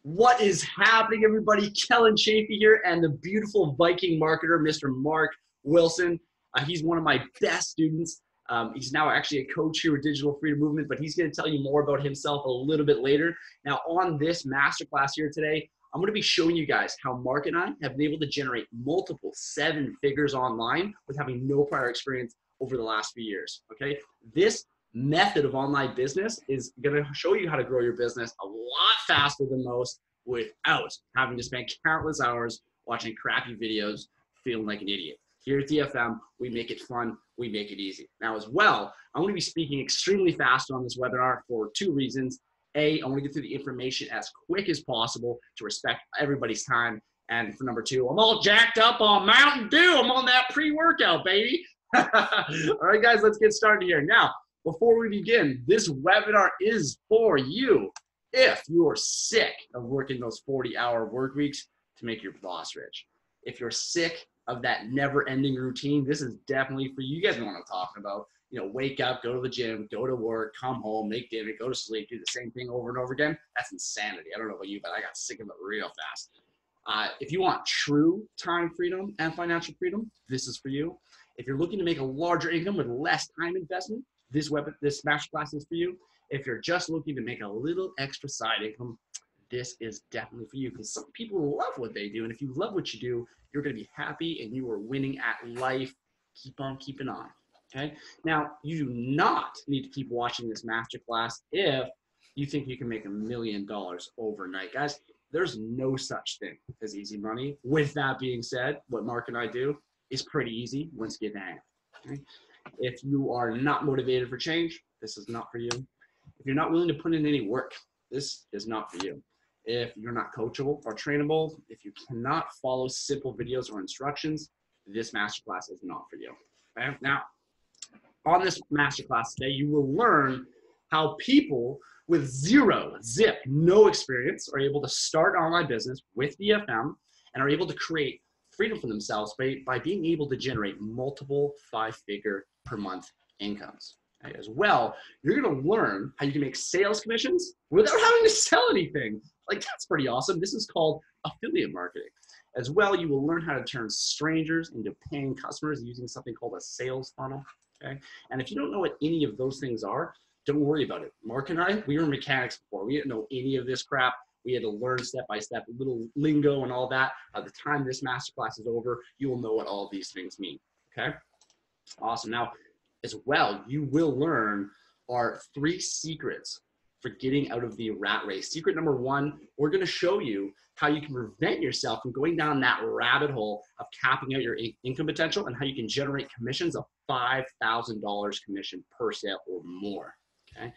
What is happening, everybody? Kellen Chafee here, and the beautiful Viking marketer, Mr. Mark Wilson. He's one of my best students. He's now actually a coach here with Digital Freedom Movement, but he's going to tell you more about himself a little bit later. Now, on this masterclass here today, I'm going to be showing you guys how Mark and I have been able to generate multiple 7 figures online with having no prior experience over the last few years. Okay, this method of online business is going to show you how to grow your business a lot faster than most without having to spend countless hours watching crappy videos feeling like an idiot. Here at DFM, we make it fun, we make it easy. Now as well, I'm going to be speaking extremely fast on this webinar for 2 reasons. A, I want to get through the information as quick as possible to respect everybody's time. And for number 2, I'm all jacked up on Mountain Dew. I'm on that pre-workout, baby. All right, guys, let's get started here. Now, before we begin, this webinar is for you if you are sick of working those 40-hour work weeks to make your boss rich. If you're sick of that never-ending routine, this is definitely for you. You guys know what I'm talking about. You know, wake up, go to the gym, go to work, come home, make dinner, go to sleep, do the same thing over and over again. That's insanity. I don't know about you, but I got sick of it real fast. If you want true time freedom and financial freedom, this is for you. If you're looking to make a larger income with less time investment, this masterclass is for you. If you're just looking to make a little extra side income, this is definitely for you, because some people love what they do. And if you love what you do, you're going to be happy and you are winning at life. Keep on keeping on. Okay. Now, you do not need to keep watching this masterclass if you think you can make $1 million overnight. Guys, there's no such thing as easy money. With that being said, what Mark and I do is pretty easy once you get the hang of it. Okay? If you are not motivated for change, this is not for you. If you're not willing to put in any work, this is not for you. If you're not coachable or trainable, if you cannot follow simple videos or instructions, this masterclass is not for you. Okay? Now, on this masterclass today, you will learn how people with no experience are able to start an online business with DFM and are able to create freedom for themselves by being able to generate multiple 5-figure per month incomes. Okay? As well, you're going to learn how you can make sales commissions without having to sell anything. Like, that's pretty awesome. This is called affiliate marketing. As well, you will learn how to turn strangers into paying customers using something called a sales funnel. Okay? And if you don't know what any of those things are, don't worry about it. Mark and I, we were mechanics before. We didn't know any of this crap. We had to learn step by step, little lingo and all that. By the time this masterclass is over, you will know what all of these things mean. Okay? Awesome. Now, as well, you will learn our 3 secrets for getting out of the rat race. Secret number 1, we're going to show you how you can prevent yourself from going down that rabbit hole of capping out your income potential, and how you can generate commissions of $5,000 commission per sale or more. Okay?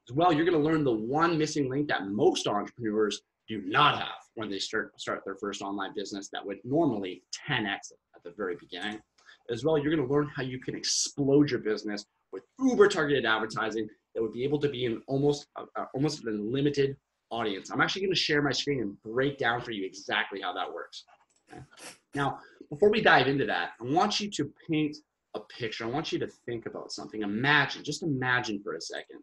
As well, you're going to learn the one missing link that most entrepreneurs do not have when they start their first online business that would normally 10x at the very beginning. As well, you're going to learn how you can explode your business with uber targeted advertising that would be able to be in almost an unlimited audience. I'm actually going to share my screen and break down for you exactly how that works. Okay? Now, before we dive into that, I want you to paint a picture. I want you to think about something. Just imagine for a second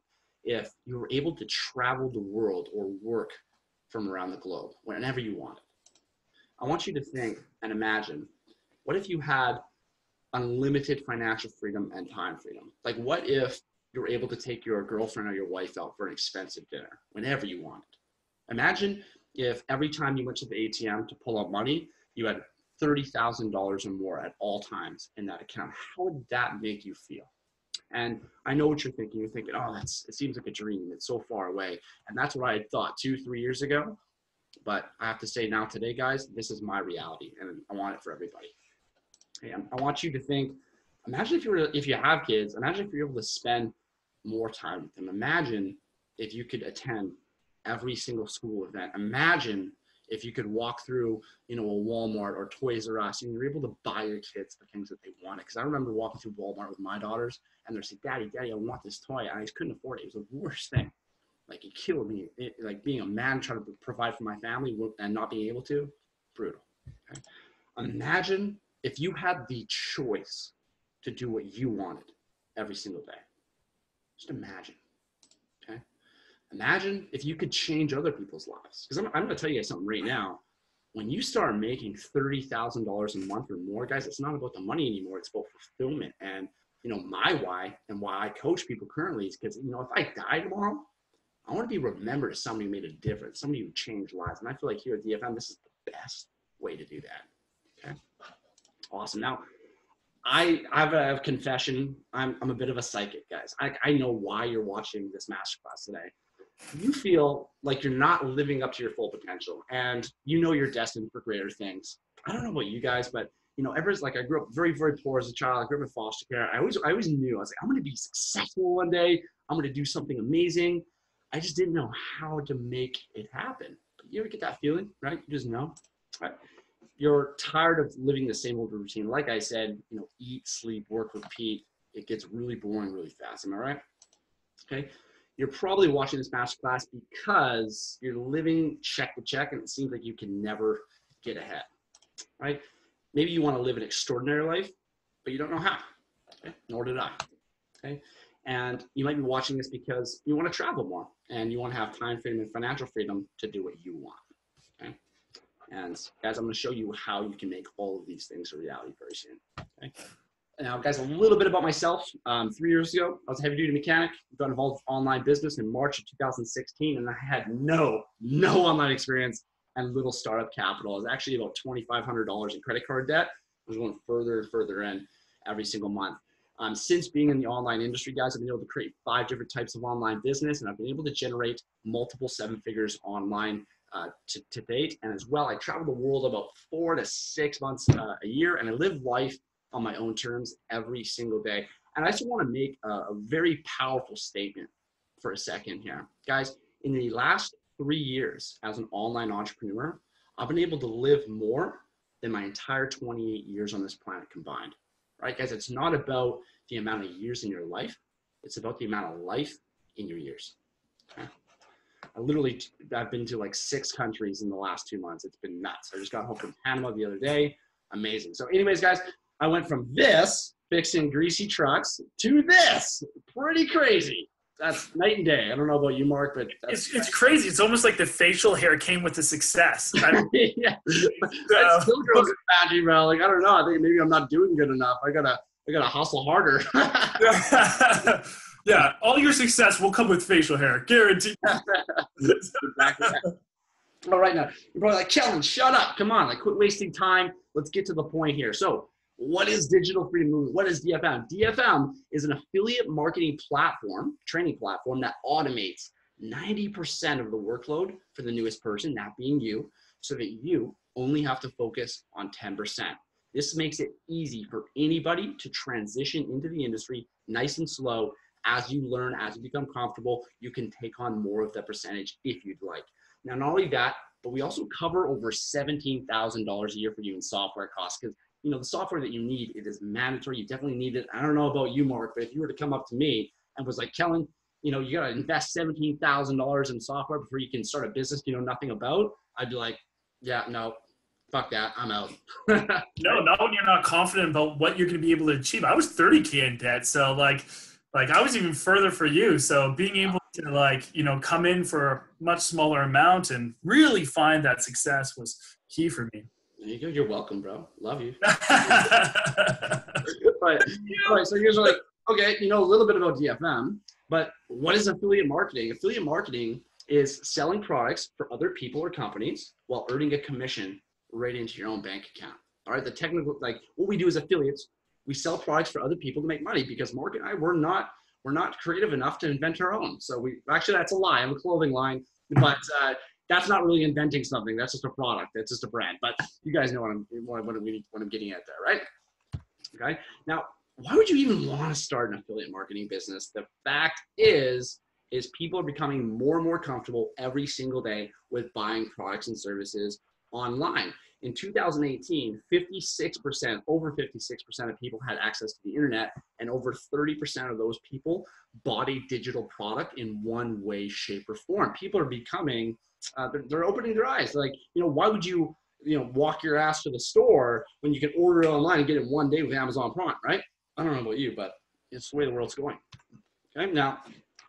if you were able to travel the world or work from around the globe whenever you wanted. I want you to think and imagine, what if you had unlimited financial freedom and time freedom? Like, what if you were able to take your girlfriend or your wife out for an expensive dinner whenever you wanted? Imagine if every time you went to the ATM to pull out money, you had $30,000 or more at all times in that account. How would that make you feel? And I know what you're thinking. You're thinking, oh, it seems like a dream. It's so far away. And that's what I had thought 2-3 years ago. But I have to say now today, guys, this is my reality, and I want it for everybody. And I want you to think, imagine if you have kids, imagine if you're able to spend more time with them. Imagine if you could attend every single school event. Imagine if you could walk through, a Walmart or Toys R Us and you're able to buy your kids the things that they wanted. Because I remember walking through Walmart with my daughters and they're saying, Daddy, I want this toy. And I just couldn't afford it. It was the worst thing. Like, it killed me. Like, being a man trying to provide for my family and not being able to, brutal. Okay? Imagine if you had the choice to do what you wanted every single day. Just imagine. Okay? Imagine if you could change other people's lives. Because I'm going to tell you guys something right now. When you start making $30,000 a month or more, guys, it's not about the money anymore. It's about fulfillment. And, you know, my why and why I coach people currently is because, you know, if I die tomorrow, I want to be remembered as somebody who made a difference, somebody who changed lives. And I feel like here at DFM, this is the best way to do that. Okay. Awesome. Now, I have a confession. I'm a bit of a psychic, guys. I know why you're watching this masterclass today. You feel like you're not living up to your full potential and you know you're destined for greater things. I don't know about you guys, but you know, ever like I grew up very, very poor as a child. I grew up in foster care. I always knew I was like, I'm going to be successful one day. I'm going to do something amazing. I just didn't know how to make it happen. You ever get that feeling, right? You just know, right? You're tired of living the same old routine. Like I said, you know, eat, sleep, work, repeat. It gets really boring really fast. Am I right? Okay. You're probably watching this masterclass because you're living check to check and it seems like you can never get ahead, right? Maybe you want to live an extraordinary life, but you don't know how. Okay? Nor did I. Okay. And you might be watching this because you want to travel more and you want to have time freedom and financial freedom to do what you want. Okay. And guys, I'm going to show you how you can make all of these things a reality very soon. Okay. Now, guys, a little bit about myself. 3 years ago, I was a heavy-duty mechanic. Got involved with online business in March of 2016, and I had no online experience and little startup capital. I was actually about $2,500 in credit card debt. I was going further and further in every single month. Since being in the online industry, guys, I've been able to create 5 different types of online business, and I've been able to generate multiple 7 figures online to date. And as well, I travel the world about 4 to 6 months a year, and I live life on my own terms every single day. And I just want to make a very powerful statement for a second here. Guys, in the last 3 years as an online entrepreneur, I've been able to live more than my entire 28 years on this planet combined. Right, guys? It's not about the amount of years in your life. It's about the amount of life in your years. Okay? I've been to like 6 countries in the last 2 months. It's been nuts. I just got home from Panama the other day. Amazing. So anyways, guys, I went from this, fixing greasy trucks, to this. Pretty crazy. That's night and day. I don't know about you, Mark, but it's crazy. It's almost like the facial hair came with the success. Yeah. It still grows patchy, bro. Like, I don't know. I think maybe I'm not doing good enough. I gotta hustle harder. Yeah, all your success will come with facial hair, guaranteed. Exactly. All right, now you're probably like, Kellen, shut up. Come on, like, quit wasting time. Let's get to the point here. So, what is Digital Freedom Movement? What is DFM? DFM is an affiliate marketing platform, training platform that automates 90% of the workload for the newest person, that being you, so that you only have to focus on 10%. This makes it easy for anybody to transition into the industry nice and slow. As you learn, as you become comfortable, you can take on more of that percentage if you'd like. Now, not only that, but we also cover over $17,000 a year for you in software costs, because you know, the software that you need, it is mandatory. You definitely need it. I don't know about you, Mark, but if you were to come up to me and was like, Kellen, you know, you got to invest $17,000 in software before you can start a business you know nothing about, I'd be like, yeah, no, fuck that. I'm out. No, not when you're not confident about what you're going to be able to achieve. I was 30K in debt. So like I was even further for you. So being able to like, you know, come in for a much smaller amount and really find that success was key for me. There you go. You're welcome, bro. Love you. All right. So you're like, okay, you know a little bit about DFM, but what is affiliate marketing? Affiliate marketing is selling products for other people or companies while earning a commission right into your own bank account. All right. The technical, like what we do as affiliates, we sell products for other people to make money because Mark and I, we're not creative enough to invent our own. So actually, that's a lie. I'm a clothing line, but that's not really inventing something. That's just a product. That's just a brand. But you guys know what I'm getting at there, right? Okay. Now, why would you even want to start an affiliate marketing business? The fact is people are becoming more and more comfortable every single day with buying products and services online. In 2018, over 56% of people had access to the internet, and over 30% of those people bought a digital product in one way, shape, or form. People are becoming they're opening their eyes. Like, you know, why would you walk your ass to the store when you can order it online and get it one day with Amazon Prime, right? I don't know about you, but it's the way the world's going. Okay, now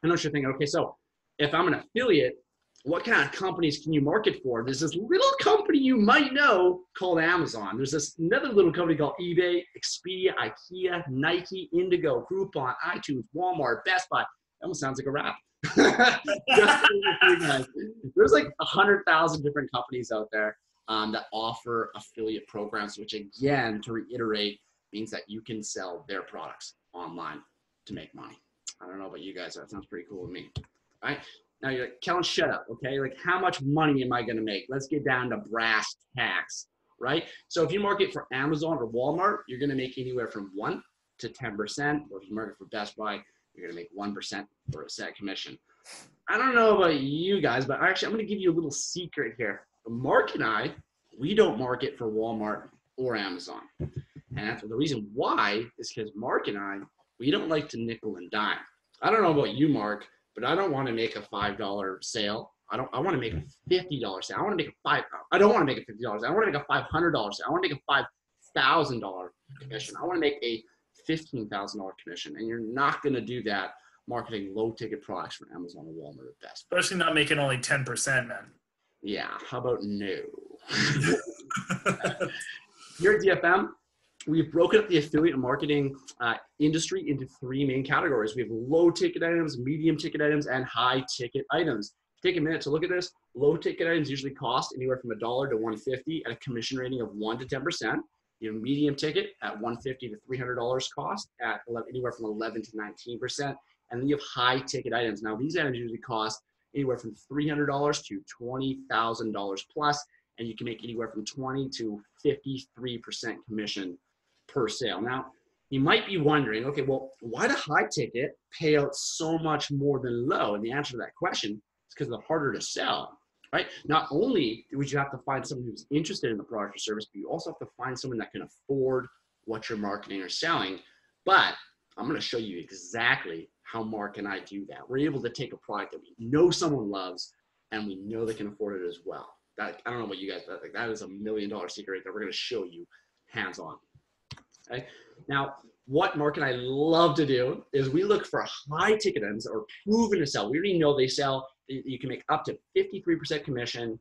I know what you're thinking. Okay, so if I'm an affiliate, what kind of companies can you market for? There's this little company you might know called Amazon. There's this another little company called eBay, Expedia, IKEA, Nike, Indigo, Groupon, iTunes, Walmart, Best Buy. That almost sounds like a rap. There's like 100,000 different companies out there that offer affiliate programs, which again, to reiterate, means that you can sell their products online to make money. I don't know about you guys, that sounds pretty cool to me. All right? Now you're like, Kellen, shut up, okay? Like, how much money am I gonna make? Let's get down to brass tacks, right? So if you market for Amazon or Walmart, you're gonna make anywhere from 1 to 10%, or if you market for Best Buy, you're gonna make 1% for a set commission. I don't know about you guys, but actually I'm gonna give you a little secret here. Mark and I, we don't market for Walmart or Amazon. And that's the reason why is because Mark and I, we don't like to nickel and dime. I don't know about you, Mark, but I don't want to make a $5 sale. I want to make a $50 sale. I want to make I don't want to make a $50. I want to make a $500 sale. I want to make a $5,000 commission. I want to make a $15,000 commission. And you're not going to do that marketing low ticket products for Amazon or Walmart at best. Especially not making only 10%, man. Yeah. How about no? Here at DFM, we've broken up the affiliate marketing industry into 3 main categories. We have low ticket items, medium ticket items, and high ticket items. Take a minute to look at this. Low ticket items usually cost anywhere from $1 to $150 at a commission rating of 1 to 10%. You have medium ticket at $150 to $300 cost at anywhere from 11 to 19%. And then you have high ticket items. Now these items usually cost anywhere from $300 to $20,000 plus, and you can make anywhere from 20 to 53% commission per sale. Now, you might be wondering, okay, well, why do high ticket pay out so much more than low? And the answer to that question is because they're harder to sell, right? Not only would you have to find someone who's interested in the product or service, but you also have to find someone that can afford what you're marketing or selling. But I'm going to show you exactly how Mark and I do that. We're able to take a product that we know someone loves and we know they can afford it as well. That, I don't know about you guys, but like, that is $1 million secret that we're going to show you hands-on. Okay. Now, what Mark and I love to do is we look for high ticket items that are proven to sell. We already know they sell. You can make up to 53% commission.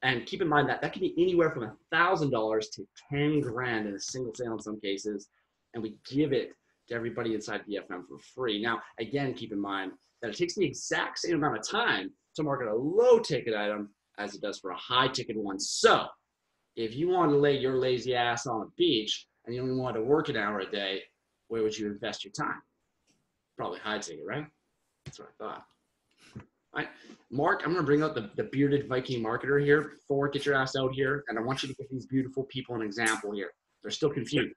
And keep in mind that that can be anywhere from $1,000 to 10 grand in a single sale in some cases. And we give it to everybody inside DFM for free. Now, again, keep in mind that it takes the exact same amount of time to market a low ticket item as it does for a high ticket one. So if you want to lay your lazy ass on a beach and you only want to work an hour a day, where would you invest your time? Probably high ticket, right? That's what I thought. All right, Mark, I'm going to bring out the bearded Viking marketer here. Thor, get your ass out here. And I want you to give these beautiful people an example here. They're still confused.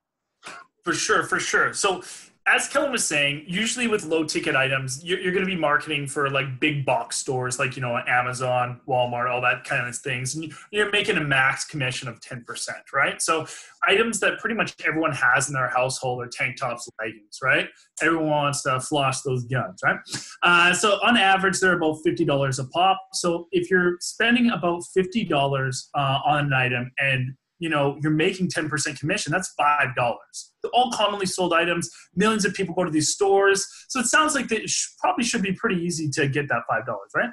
For sure, for sure. So as Kellen was saying, usually with low ticket items, you're going to be marketing for like big box stores like, you know, Amazon, Walmart, all that kind of things. And you're making a max commission of 10%, right? So items that pretty much everyone has in their household are tank tops, leggings, right? Everyone wants to floss those guns, right? So on average, they're about $50 a pop. So if you're spending about $50 on an item and you know, you're making 10% commission, that's $5. They're all commonly sold items. Millions of people go to these stores. So it sounds like it probably should be pretty easy to get that $5, right?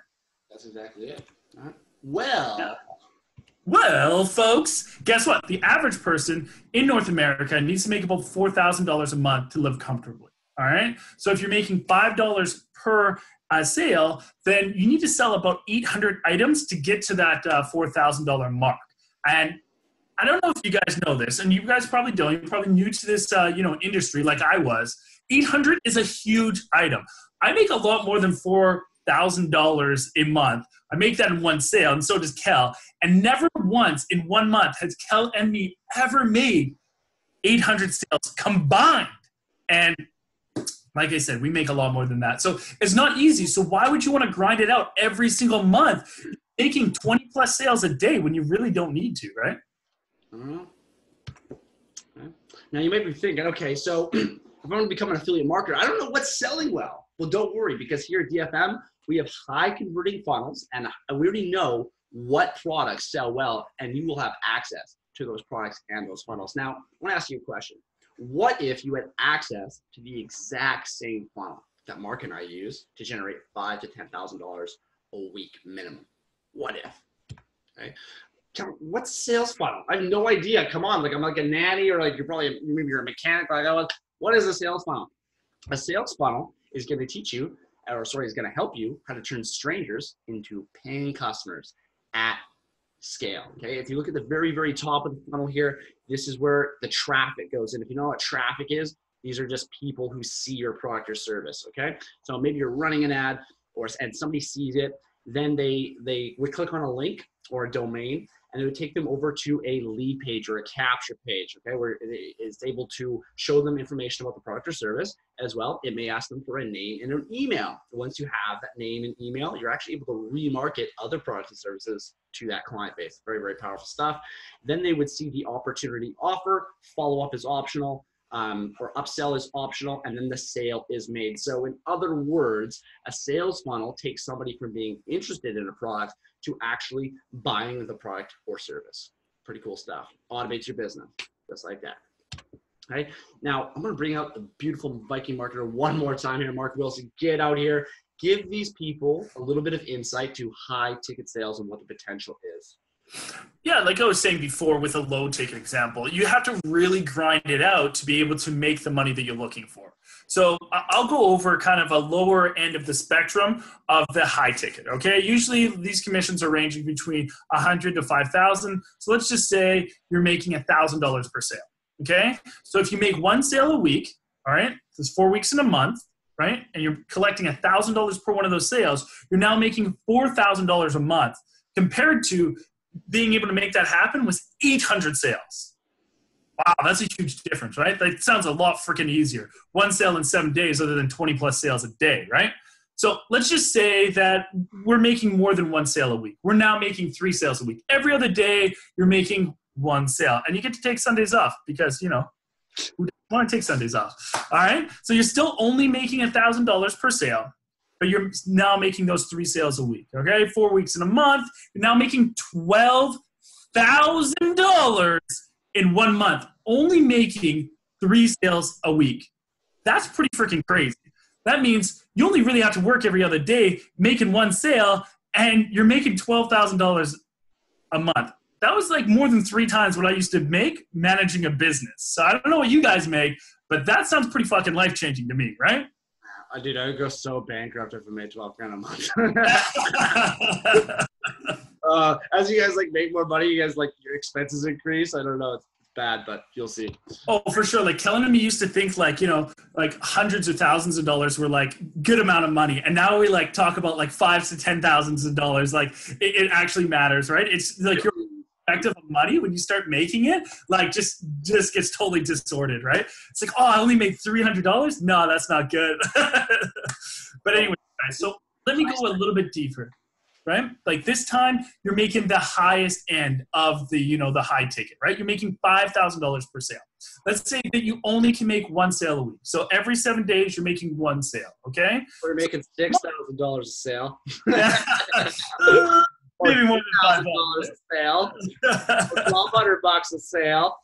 That's exactly it. All right. Well. Yeah. Well, folks, guess what? The average person in North America needs to make about $4,000 a month to live comfortably, all right? So if you're making $5 per sale, then you need to sell about 800 items to get to that $4,000 mark. And I don't know if you guys know this, and you guys probably don't. You're probably new to this, industry like I was. 800 is a huge item. I make a lot more than $4,000 a month. I make that in one sale, and so does Kel. And never once in 1 month has Kel and me ever made 800 sales combined. And like I said, we make a lot more than that. So it's not easy. So why would you want to grind it out every single month, making 20 plus sales a day when you really don't need to, right? Okay. Now you might be thinking, okay, so if I want to become an affiliate marketer, I don't know what's selling well. Well, don't worry, because here at DFM, we have high converting funnels and we already know what products sell well, and you will have access to those products and those funnels. Now, I want to ask you a question. What if you had access to the exact same funnel? that Mark and I use to generate $5,000 to $10,000 a week minimum. What if? Okay. What's sales funnel? I have no idea. Come on, like I'm like a nanny, or like maybe you're a mechanic. Like, what is a sales funnel? A sales funnel is going to teach you, is going to help you how to turn strangers into paying customers at scale. Okay, if you look at the very, very top of the funnel here, this is where the traffic goes. And if you know what traffic is, these are just people who see your product or service. Okay, so maybe you're running an ad, and somebody sees it, then they would click on a link or a domain, and it would take them over to a lead page or a capture page, okay, where it is able to show them information about the product or service as well. It may ask them for a name and an email. Once you have that name and email, you're actually able to remarket other products and services to that client base. Very, very powerful stuff. Then they would see the opportunity offer, follow-up is optional, or upsell is optional, and then the sale is made. So in other words, a sales funnel takes somebody from being interested in a product to actually buying the product or service. Pretty cool stuff. Automates your business, just like that. Okay. Now, I'm going to bring out the beautiful Viking marketer one more time here. Mark Wilson, get out here. Give these people a little bit of insight to high ticket sales and what the potential is. Yeah, like I was saying before with a low ticket example, you have to really grind it out to be able to make the money that you're looking for. So I'll go over kind of a lower end of the spectrum of the high ticket, okay? Usually these commissions are ranging between 100 to 5,000. So let's just say you're making $1,000 per sale, okay? So if you make one sale a week, all right, there's 4 weeks in a month, right? And you're collecting $1,000 per one of those sales, you're now making $4,000 a month compared to being able to make that happen with 800 sales. Wow, that's a huge difference, right? That sounds a lot freaking easier. One sale in 7 days other than 20 plus sales a day, right? So let's just say that we're making more than one sale a week. We're now making 3 sales a week. Every other day, you're making one sale. And you get to take Sundays off because, you know, who doesn't want to take Sundays off? All right? So you're still only making $1,000 per sale, but you're now making those 3 sales a week, okay? 4 weeks in a month, you're now making $12,000 in 1 month, only making 3 sales a week. That's pretty freaking crazy. That means you only really have to work every other day making 1 sale, and you're making $12,000 a month. That was like more than 3 times what I used to make managing a business. So I don't know what you guys make, but that sounds pretty fucking life-changing to me, right? Dude, I would go so bankrupt if I made $12,000 a month. As you guys like make more money, you guys like your expenses increase. I don't know, it's bad, but you'll see. Oh, for sure. Like Kellen and me used to think like, you know, like hundreds of thousands of dollars were like good amount of money, and now we like talk about like $5,000 to $10,000. Like it actually matters, right? It's like your perspective of money when you start making it, like just gets totally distorted, right? It's like, oh, I only made $300. No, that's not good. But anyway, guys, so let me go a little bit deeper, right? Like this time you're making the highest end of the, you know, the high ticket, right? You're making $5,000 per sale. Let's say that you only can make 1 sale a week. So every 7 days you're making 1 sale, okay? We're making $6,000 a sale. Maybe more than $5 a sale. $1,200 a sale.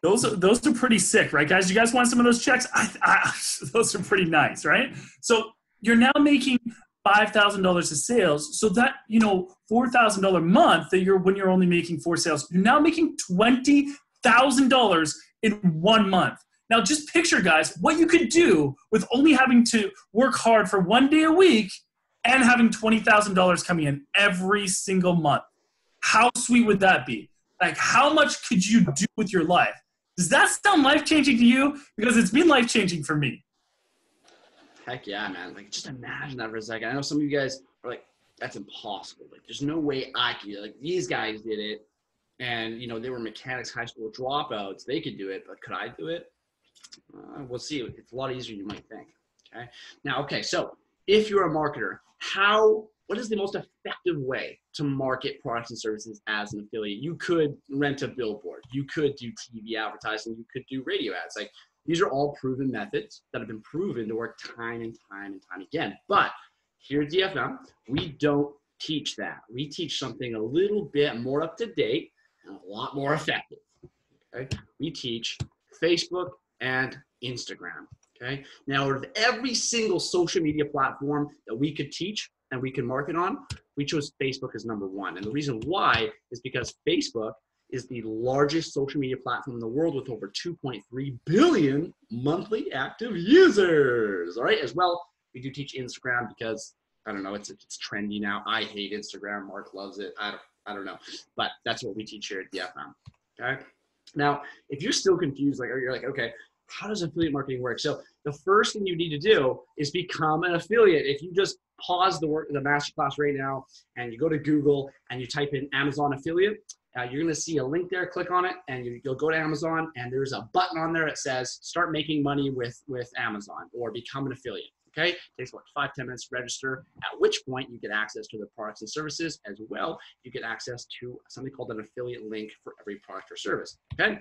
Those are pretty sick, right, guys? You guys want some of those checks? Those are pretty nice, right? So you're now making $5,000 of sales. So that, you know, $4,000 month that when you're only making 4 sales, you're now making $20,000 in 1 month. Now just picture, guys, what you could do with only having to work hard for 1 day a week and having $20,000 coming in every single month. How sweet would that be? Like, how much could you do with your life? Does that sound life-changing to you? Because it's been life-changing for me. Heck yeah, man. Like, just imagine that for a second. I know some of you guys are like, that's impossible. Like, there's no way I could do it. Like, these guys did it, and, you know, they were mechanics high school dropouts. They could do it, but could I do it? We'll see. It's a lot easier than you might think, okay? Now, okay, so if you're a marketer, what is the most effective way to market products and services as an affiliate? You could rent a billboard. You could do TV advertising. You could do radio ads. Like, these are all proven methods that have been proven to work time and time and time again. But here at DFM, we don't teach that. We teach something a little bit more up to date and a lot more effective. Okay? We teach Facebook and Instagram. Okay. Now, out of every single social media platform that we could teach and we can market on, we chose Facebook as number one. And the reason why is because Facebook is the largest social media platform in the world with over 2.3 billion monthly active users. All right. As well, we do teach Instagram because, I don't know, it's trendy now. I hate Instagram. Mark loves it. I don't know. But that's what we teach here at DFM. Okay. Now, if you're still confused, like, or you're like, okay, how does affiliate marketing work? So the first thing you need to do is become an affiliate. If you just pause the masterclass right now and you go to Google and you type in Amazon affiliate, you're going to see a link there. Click on it and you'll go to Amazon, and there's a button on there that says start making money with Amazon or become an affiliate. Okay, it takes about 5-10 minutes to register, at which point you get access to the products and services. As well, you get access to something called an affiliate link for every product or service. Okay,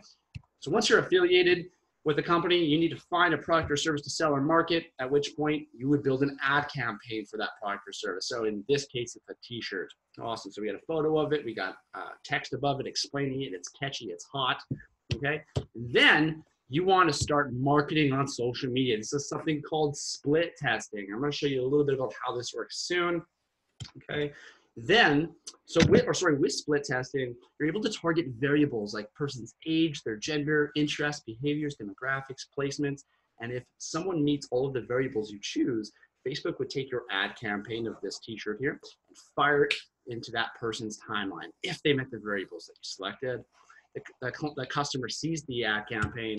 so once you're affiliated with a company, you need to find a product or service to sell or market, at which point you would build an ad campaign for that product or service. So in this case, it's a t-shirt. Awesome. So we got a photo of it. We got text above it explaining it. It's catchy. It's hot. Okay. Then you want to start marketing on social media. This is something called split testing. I'm going to show you a little bit about how this works soon. Okay. Then, with split testing, you're able to target variables like person's age, their gender, interests, behaviors, demographics, placements. And if someone meets all of the variables you choose, Facebook would take your ad campaign of this t-shirt here and fire it into that person's timeline. If they met the variables that you selected, the customer sees the ad campaign,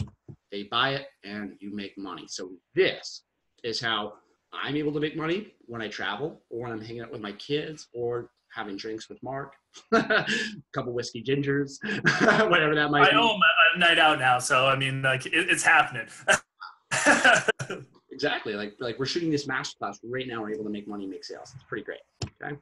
they buy it, and you make money. So this is how I'm able to make money when I travel, or when I'm hanging out with my kids, or having drinks with Mark, a couple whiskey gingers, whatever that might be. I owe him a night out now, so I mean, like, it's happening. Exactly. Like we're shooting this masterclass right now. We're able to make money, make sales. It's pretty great. Okay.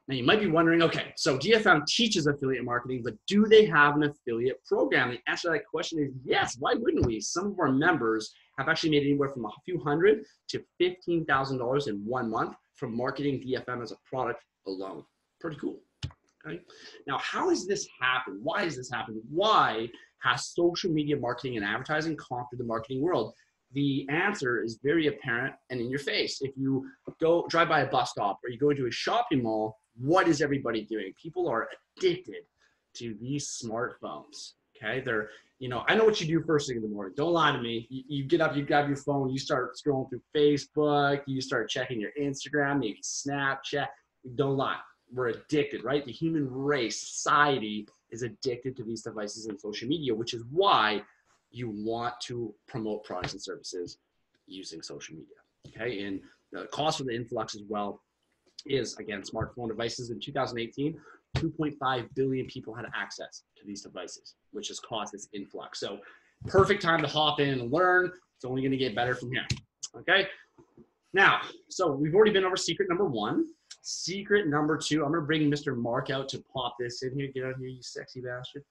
Now you might be wondering, okay, so DFM teaches affiliate marketing, but do they have an affiliate program? The answer to that question is yes. Why wouldn't we? Some of our members have actually made anywhere from a few hundred to $15,000 in 1 month from marketing DFM as a product alone. Pretty cool. Okay. Now, how has this happened? Why has this happened? Why has social media marketing and advertising conquered the marketing world? The answer is very apparent and in your face. If you drive by a bus stop or you go into a shopping mall, what is everybody doing? People are addicted to these smartphones. Okay, I know what you do first thing in the morning. Don't lie to me. You get up, you grab your phone, you start scrolling through Facebook, you start checking your Instagram, maybe Snapchat. Don't lie. We're addicted, right? The human race, society is addicted to these devices and social media, which is why you want to promote products and services using social media. Okay, and the cost for the influx as well is, again, smartphone devices. In 2018, 2.5 billion people had access to these devices, which has caused this influx. So perfect time to hop in and learn. It's only going to get better from here. Okay. Now, so we've already been over secret number 1. Secret number 2, I'm going to bring Mr. Mark out to pop this in here. Get out here, you sexy bastard.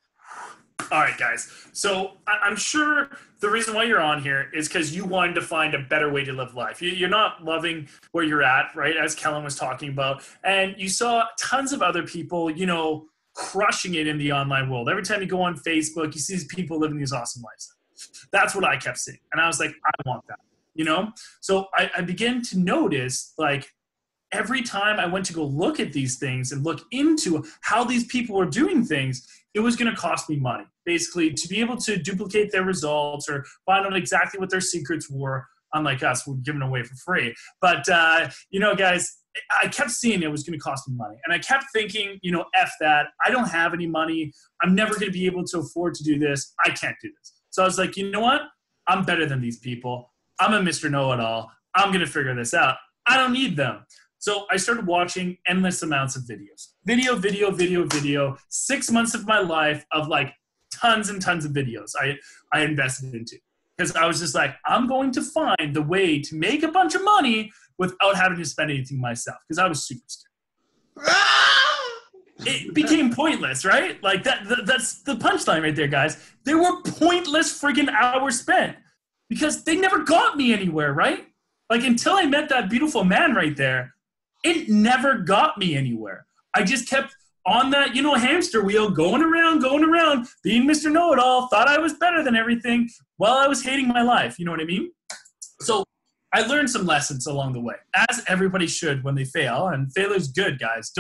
All right, guys. So I'm sure the reason why you're on here is because you wanted to find a better way to live life. You're not loving where you're at, right, as Kellen was talking about. And you saw tons of other people, crushing it in the online world. Every time you go on Facebook, you see these people living these awesome lives. That's what I kept seeing. And I was like, I want that, So I began to notice, like, every time I went to go look at these things and look into how these people were doing things, it was going to cost me money. Basically, to be able to duplicate their results or find out exactly what their secrets were, unlike us, we're giving away for free. But, guys, I kept seeing it was going to cost me money. And I kept thinking, F that. I don't have any money. I'm never going to be able to afford to do this. I can't do this. So I was like, you know what? I'm better than these people. I'm a Mr. Know-It-All. I'm going to figure this out. I don't need them. So I started watching endless amounts of videos. Video. 6 months of my life of like tons and tons of videos I invested into. Because I was just like, I'm going to find the way to make a bunch of money without having to spend anything myself. Because I was super scared. It became pointless, right? Like that's the punchline right there, guys. There were pointless friggin' hours spent. Because they never got me anywhere, right? Like until I met that beautiful man right there, it never got me anywhere. I just kept on that, hamster wheel, going around, being Mr. Know-It-All, thought I was better than everything while I was hating my life. You know what I mean? So I learned some lessons along the way, as everybody should when they fail. And failure's good, guys.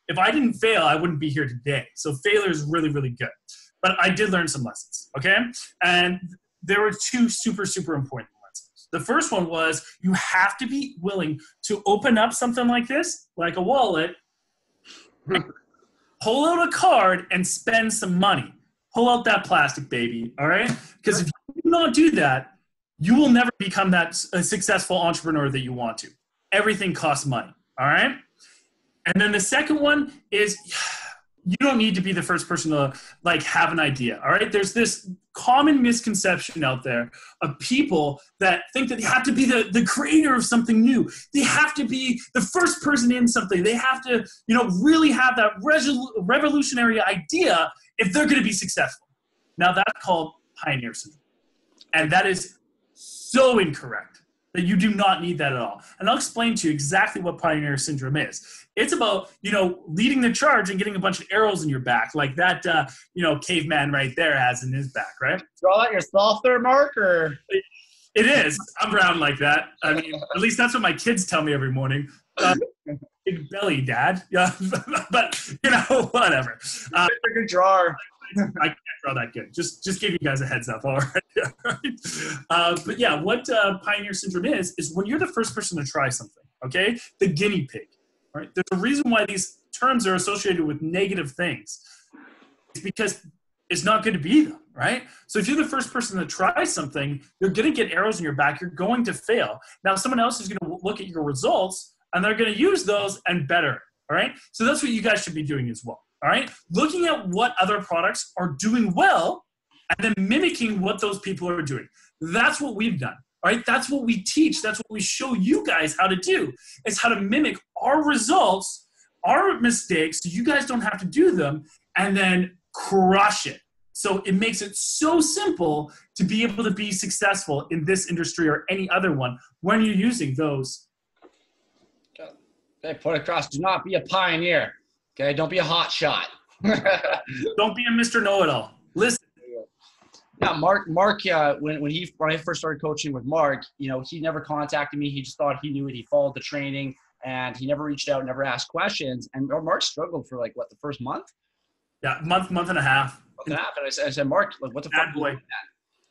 If I didn't fail, I wouldn't be here today. So failure is really, really good. But I did learn some lessons, okay? And there were two super, super important lessons. The first one was you have to be willing to open up something like this, like a wallet, pull out a card and spend some money. Pull out that plastic, baby, all right? Because if you do not do that, you will never become that successful entrepreneur that you want to. Everything costs money, all right? And then the second one is you don't need to be the first person to like have an idea, all right? There's this common misconception out there of people that think that they have to be the creator of something new. They have to be the first person in something. They have to, really have that revolutionary idea if they're going to be successful. Now that's called pioneer syndrome. And that is so incorrect. That you do not need that at all. And I'll explain to you exactly what pioneer syndrome is. It's about, leading the charge and getting a bunch of arrows in your back, like that, caveman right there has in his back, right? Draw that yourself there, Mark, or? It is. I'm around like that. I mean, at least that's what my kids tell me every morning. Big belly, Dad. Yeah, but, whatever. A good drawer. I can't draw that good. Just give you guys a heads up, all right? But yeah, what pioneer syndrome is when you're the first person to try something, okay? The guinea pig, right? There's a reason why these terms are associated with negative things. It's because it's not good to be them, right? So if you're the first person to try something, you're going to get arrows in your back. You're going to fail. Now, someone else is going to look at your results, and they're going to use those and better, all right? So that's what you guys should be doing as well. All right, looking at what other products are doing well and then mimicking what those people are doing. That's what we've done, all right? That's what we teach. That's what we show you guys how to do, is how to mimic our results, our mistakes, so you guys don't have to do them, and then crush it. So it makes it so simple to be able to be successful in this industry or any other one when you're using those. Okay, put across, do not be a pioneer. Okay, don't be a hot shot. Don't be a Mr. Know-It-All. Listen. Yeah, Mark. When I first started coaching with Mark, he never contacted me. He just thought he knew it. He followed the training, and he never reached out, never asked questions. And Mark struggled for the first month. Yeah, month and a half. And I said, Mark, what the fuck? Boy.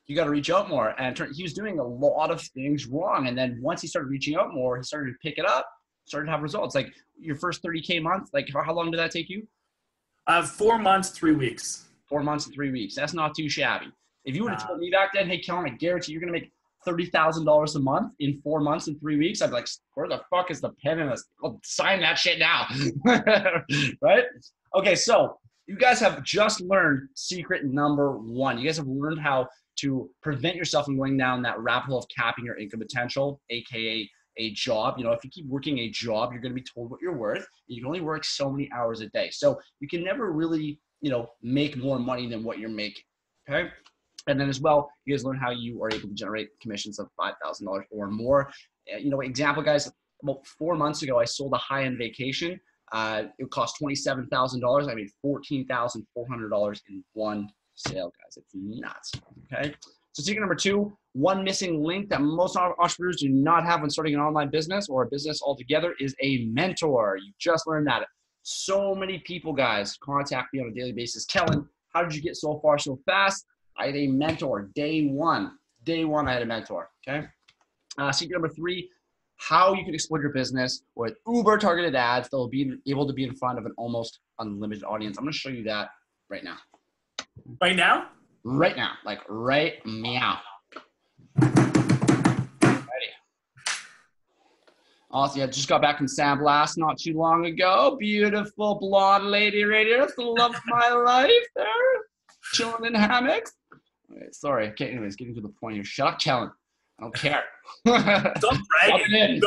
You got to reach out more. And he was doing a lot of things wrong. And then once he started reaching out more, he started to pick it up. Started to have results. Like your first 30K month, how long did that take you? 4 months, 3 weeks. 4 months and 3 weeks. That's not too shabby. If you would have told me back then, hey, Kellen, I guarantee you're going to make $30,000 a month in 4 months and 3 weeks, I'd be like, where the fuck is the pen in this? I'll sign that shit now. Right? Okay, so you guys have just learned secret number 1. You guys have learned how to prevent yourself from going down that rabbit hole of capping your income potential, aka a job. If you keep working a job, you're going to be told what you're worth. You can only work so many hours a day. So you can never really, make more money than what you're making. Okay. And then as well, you guys learn how you are able to generate commissions of $5,000 or more. Example, guys, about 4 months ago, I sold a high-end vacation. It cost $27,000. I made $14,400 in one sale, guys. It's nuts. Okay. So secret number 2, one missing link that most entrepreneurs do not have when starting an online business or a business altogether is a mentor. You just learned that. So many people, guys, contact me on a daily basis. Kellen, how did you get so far so fast? I had a mentor day one. Day one, I had a mentor, okay? Secret number 3, how you can exploit your business with uber targeted ads that will be able to be in front of an almost unlimited audience. I'm going to show you that right now. Right now? Right now, like right meow. Ready. Also, yeah, just got back from Sandblast not too long ago. Beautiful blonde lady right here. That's the love of my life there. Chilling in hammocks. Okay, sorry. Okay, anyways, getting to the point here. Shut up, Kellen. I don't care. Stop bragging.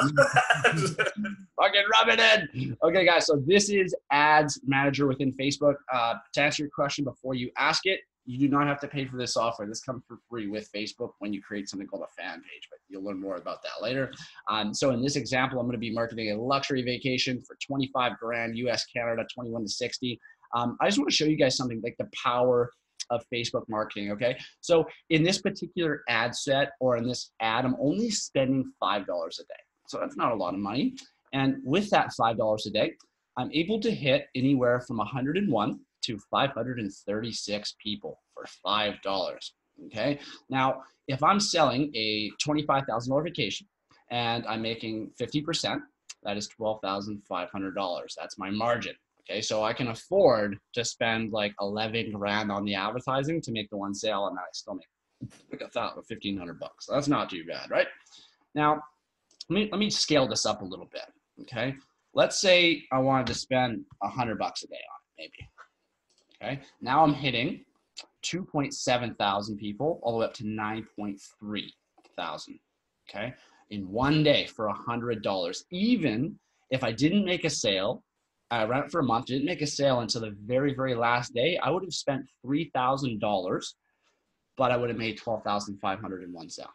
Fucking rub it in. Okay, guys, so this is Ads Manager within Facebook. To answer your question before you ask it, you do not have to pay for this software. This comes for free with Facebook when you create something called a fan page, but you'll learn more about that later. So in this example, I'm going to be marketing a luxury vacation for 25 grand, US, Canada, 21 to 60. I just want to show you guys something like the power of Facebook marketing, okay? So in this particular ad set or in this ad, I'm only spending $5 a day. So that's not a lot of money. And with that $5 a day, I'm able to hit anywhere from 101 to 536 people for $5, okay? Now, if I'm selling a $25,000 vacation and I'm making 50%, that is $12,500. That's my margin. Okay, so I can afford to spend like 11 grand on the advertising to make the one sale, and I still make like $1,500 bucks. So that's not too bad, right? Now, let me scale this up a little bit. Okay, let's say I wanted to spend $100 a day on it, maybe. Okay, now I'm hitting 2.7 thousand people all the way up to 9.3 thousand. Okay, in one day for $100, even if I didn't make a sale. I ran it for a month, didn't make a sale until the very, very last day. I would have spent $3,000, but I would have made $12,500 in one sale.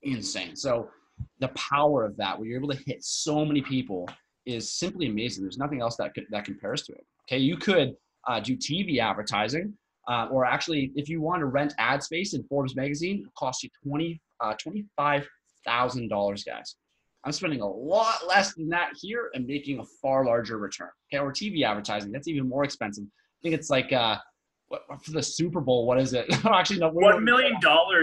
Insane. So the power of that, where you're able to hit so many people, is simply amazing. There's nothing else that compares to it. Okay, you could do TV advertising, or actually, if you want to rent ad space in Forbes magazine, it costs you $25,000, guys. I'm spending a lot less than that here and making a far larger return. Okay, or TV advertising, that's even more expensive. I think it's like for the Super Bowl, what is it? Actually, no. $1 million or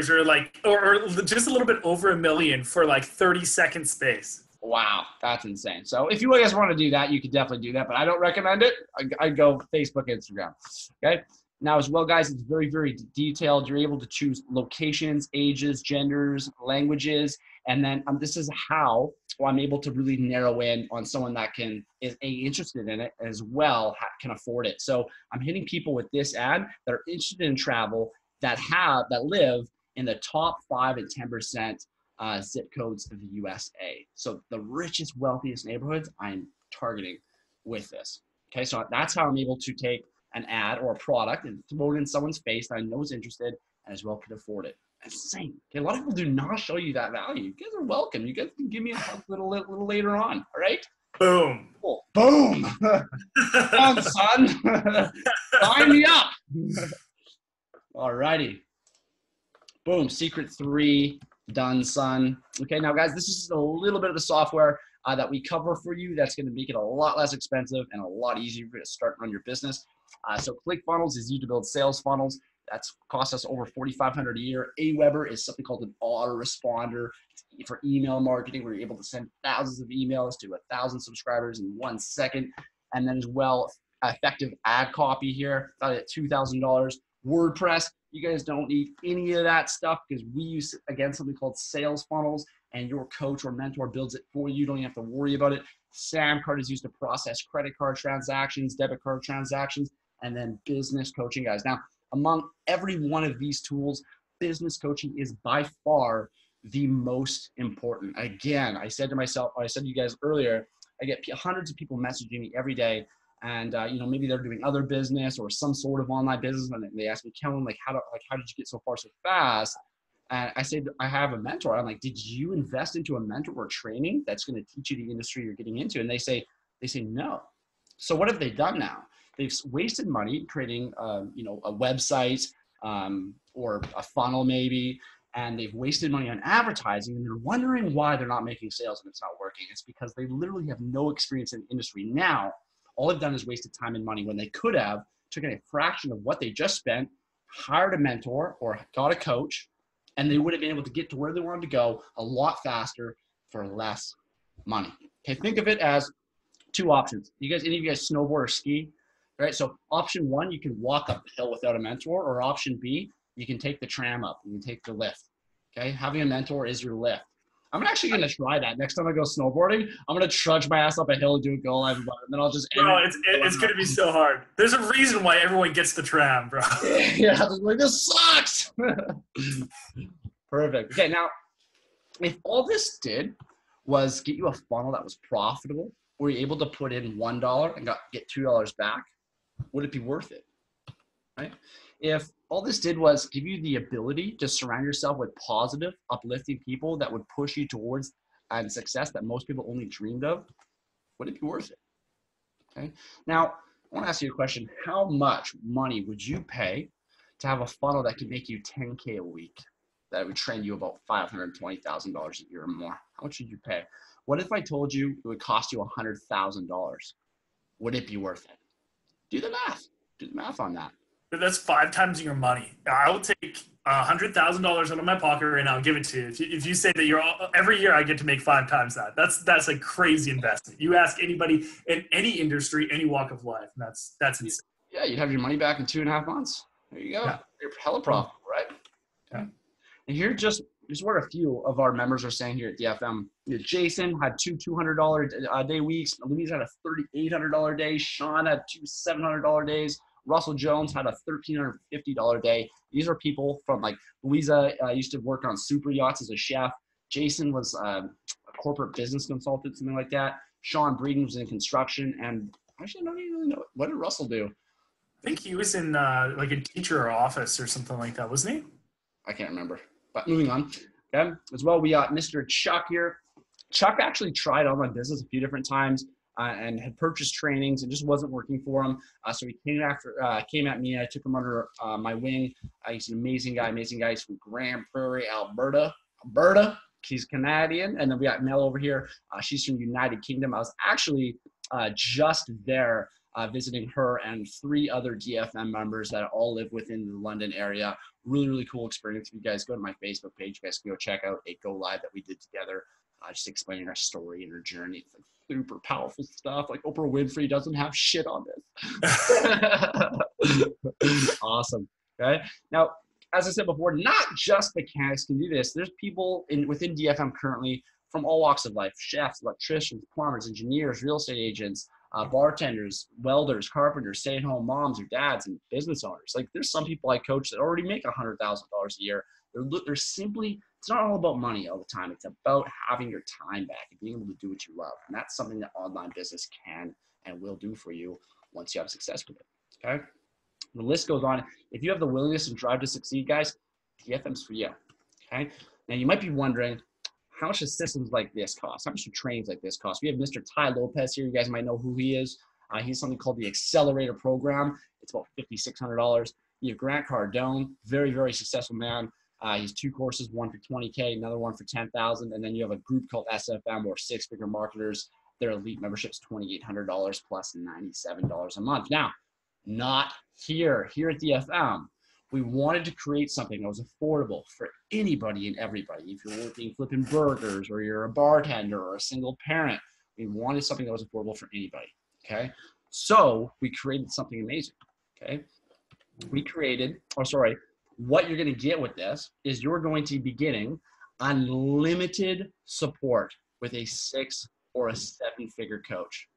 just a little bit over $1 million for like 30-second space. Wow, that's insane. So if you guys want to do that, you could definitely do that, but I don't recommend it. I go Facebook, Instagram. Okay. Now as well, guys, it's very, very detailed. You're able to choose locations, ages, genders, languages, and then this is how I'm able to really narrow in on someone that is interested in it, as well can afford it. So I'm hitting people with this ad that are interested in travel, that live in the top 5 and 10% zip codes of the USA. So the richest, wealthiest neighborhoods I'm targeting with this. Okay, so that's how I'm able to take an ad or a product and throw it in someone's face that I know is interested and as well can afford it. That's insane. Okay, a lot of people do not show you that value. You guys are welcome. You guys can give me a little later on. All right. Boom. Cool. Boom. Come on, son. Sign me up. All righty. Boom. Secret 3 done, son. Okay, now guys, this is a little bit of the software that we cover for you. That's going to make it a lot less expensive and a lot easier for you to start and run your business. So ClickFunnels is used to build sales funnels. That's cost us over $4,500 a year. Aweber is something called an autoresponder for email marketing, where you're able to send thousands of emails to 1,000 subscribers in 1 second. And then as well, effective ad copy here, at $2,000. WordPress, you guys don't need any of that stuff because we use, again, something called sales funnels, and your coach or mentor builds it for you. You don't even have to worry about it. Samcart is used to process credit card transactions, debit card transactions, and then business coaching, guys. Now, among every one of these tools, business coaching is by far the most important. Again, I said to you guys earlier, I get hundreds of people messaging me every day, and maybe they're doing other business or some sort of online business, and they ask me, Kellen, how did you get so far so fast? And I said, I have a mentor. I'm like, did you invest into a mentor or training that's going to teach you the industry you're getting into? And they say no. So what have they done now? They've wasted money creating, a website or a funnel maybe, and they've wasted money on advertising, and they're wondering why they're not making sales and it's not working. It's because they literally have no experience in the industry. Now, all they've done is wasted time and money when they could have taken a fraction of what they just spent, hired a mentor or got a coach, and they would have been able to get to where they wanted to go a lot faster for less money. Okay, think of it as 2 options. Any of you guys snowboard or ski? Right, so option 1, you can walk up the hill without a mentor, or option B, you can take the tram up, you can take the lift. Okay, having a mentor is your lift. I'm actually going to try that next time I go snowboarding. I'm going to trudge my ass up a hill and do a go live, and then I'll just. Bro, it's going to be so hard. There's a reason why everyone gets the tram, bro. Yeah, like this sucks. Perfect. Okay, now, if all this did was get you a funnel that was profitable, were you able to put in $1 and get $2 back? Would it be worth it? Right? If all this did was give you the ability to surround yourself with positive, uplifting people that would push you towards success that most people only dreamed of, would it be worth it? Okay. Now, I want to ask you a question. How much money would you pay to have a funnel that could make you 10K a week, that would train you about $520,000 a year or more, how much would you pay? What if I told you it would cost you $100,000? Would it be worth it? Do the math. Do the math on that. That's 5 times your money. I will take $100,000 out of my pocket right now and give it to you. If you say that every year I get to make 5 times that, that's a crazy investment. You ask anybody in any industry, any walk of life, and that's insane. Yeah, you'd have your money back in 2.5 months. There you go. Yeah. You're hella profitable, right? Yeah. And here, just what a few of our members are saying here at DFM. Jason had 2 $200 a day weeks. Louise had a $3,800 day. Sean had 2 $700 days. Russell Jones had a $1,350 day. These are people from like Louisa used to work on super yachts as a chef. Jason was a corporate business consultant, something like that. Sean Breeden was in construction. And actually, I don't even really know. What did Russell do? I think he was in like a teacher or office or something like that, wasn't he? I can't remember. But moving on. Okay. As well, we got Mr. Chuck here. Chuck actually tried online business a few different times. And had purchased trainings. It just wasn't working for him. So he came at me. I took him under my wing. He's an amazing guy. He's from Grand Prairie, Alberta. He's Canadian. And then we got Mel over here. She's from United Kingdom. I was actually just there visiting her and 3 other DFM members that all live within the London area. Really, really cool experience. If you guys go to my Facebook page, you guys can go check out a Go Live that we did together. Just explaining our story and our journey. It's like super powerful stuff. Like Oprah Winfrey doesn't have shit on this. Awesome. Okay. Now, as I said before, not just mechanics can do this. There's people within DFM currently from all walks of life: chefs, electricians, plumbers, engineers, real estate agents, bartenders, welders, carpenters, stay-at-home moms or dads, and business owners. Like there's some people I coach that already make $100,000 a year. They're simply, it's not all about money all the time. It's about having your time back and being able to do what you love. And that's something that online business can and will do for you once you have success with it. Okay. The list goes on. If you have the willingness and drive to succeed, guys, DFM's for you. Okay. Now you might be wondering, how much do systems like this cost? How much do trainings like this cost? We have Mr. Ty Lopez here. You guys might know who he is. He's something called the Accelerator Program. It's about $5,600. You have Grant Cardone, very, very successful man. He's 2 courses, one for $20K, another one for $10,000, and then you have a group called SFM or 6-figure marketers. Their elite membership's $2,800 plus $97 a month. Now, not here at DFM. We wanted to create something that was affordable for anybody and everybody. If you're working flipping burgers or you're a bartender or a single parent, we wanted something that was affordable for anybody. Okay, so we created something amazing. Okay, what you're going to get with this is you're going to be getting unlimited support with a 6 or a 7-figure coach,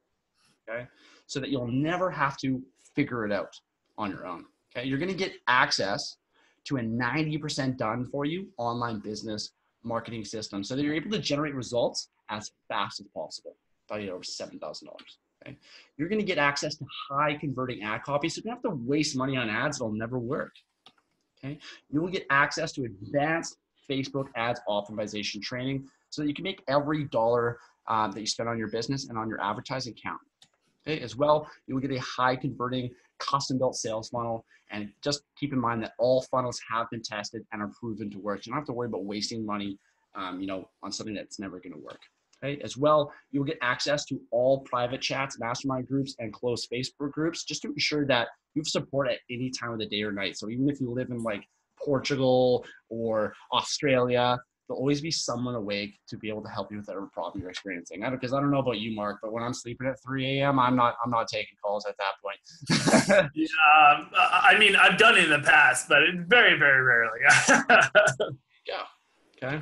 okay? So that you'll never have to figure it out on your own, okay? You're going to get access to a 90% done for you online business marketing system so that you're able to generate results as fast as possible, valued at over $7,000, okay? You're going to get access to high converting ad copy, so you don't have to waste money on ads that'll never work. Okay. You will get access to advanced Facebook ads optimization training so that you can make every dollar that you spend on your business and on your advertising count. Okay. As well, you will get a high converting custom built sales funnel. And just keep in mind that all funnels have been tested and are proven to work. You don't have to worry about wasting money, on something that's never going to work. Okay. As well, you'll get access to all private chats, mastermind groups, and closed Facebook groups just to ensure that you have support at any time of the day or night. So even if you live in like Portugal or Australia, there'll always be someone awake to be able to help you with whatever problem you're experiencing. Because I don't know about you, Mark, but when I'm sleeping at 3 a.m., I'm not taking calls at that point. Yeah, I mean, I've done it in the past, but very, very rarely. Yeah. Okay.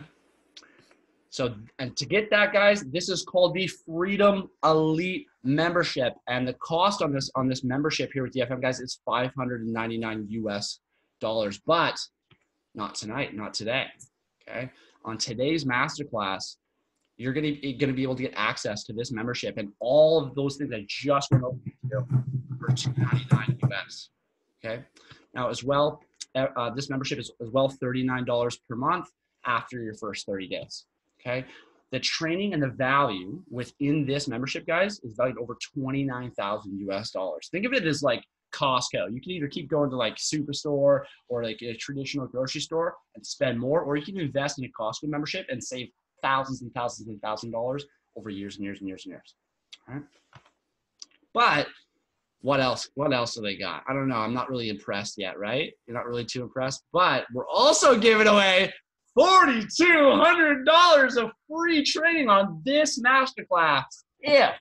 So, and to get that, guys, this is called the Freedom Elite membership. And the cost on this membership here with DFM, guys, is $599 US, but not tonight, not today. Okay. On today's masterclass, you're gonna be able to get access to this membership and all of those things I just went over for $299 US. Okay. Now, as well, this membership is as well $39 per month after your first 30 days. Okay. The training and the value within this membership, guys, is valued over $29,000 US. Think of it as like Costco. You can either keep going to like Superstore or like a traditional grocery store and spend more, or you can invest in a Costco membership and save thousands and thousands and thousands of dollars over years and years and years and years. All right. But what else? What else do they got? I don't know. I'm not really impressed yet, right? You're not really too impressed, but we're also giving away $4,200 of free training on this masterclass if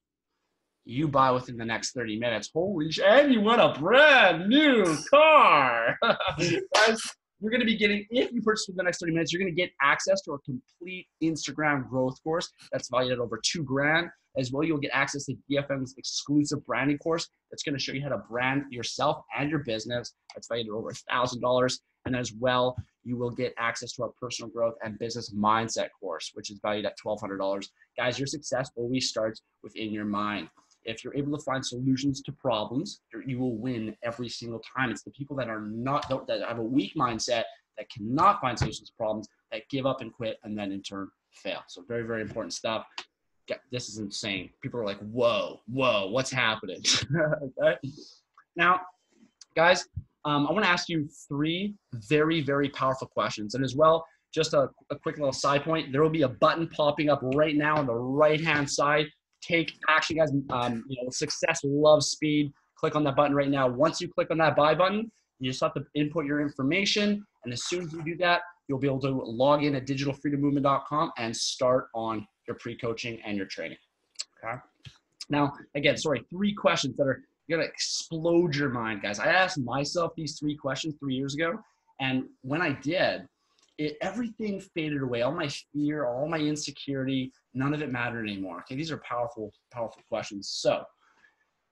you buy within the next 30 minutes. Holy shit. And you won a brand new car. Guys, you're going to be getting, if you purchase within the next 30 minutes, you're going to get access to a complete Instagram growth course that's valued at over $2,000. As well, you'll get access to DFM's exclusive branding course that's going to show you how to brand yourself and your business. That's valued at over $1,000. And as well, you will get access to our personal growth and business mindset course, which is valued at $1,200. Guys, your success always starts within your mind. If you're able to find solutions to problems, you will win every single time. It's the people that are not, that have a weak mindset, that cannot find solutions to problems, that give up and quit, and then in turn fail. So very, very important stuff. This is insane. People are like, whoa, what's happening? Okay. Now, guys, I want to ask you 3 very, very powerful questions. And as well, just a quick little side point, there will be a button popping up right now on the right-hand side. Take action, guys. Success loves speed. Click on that button right now. Once you click on that buy button, you just have to input your information. And as soon as you do that, you'll be able to log in at digitalfreedommovement.com and start on your pre-coaching and your training. Okay. Now, again, 3 questions that are going to explode your mind, guys. I asked myself these 3 questions 3 years ago. And when I did, everything faded away. All my fear, all my insecurity, none of it mattered anymore. Okay, these are powerful, powerful questions. So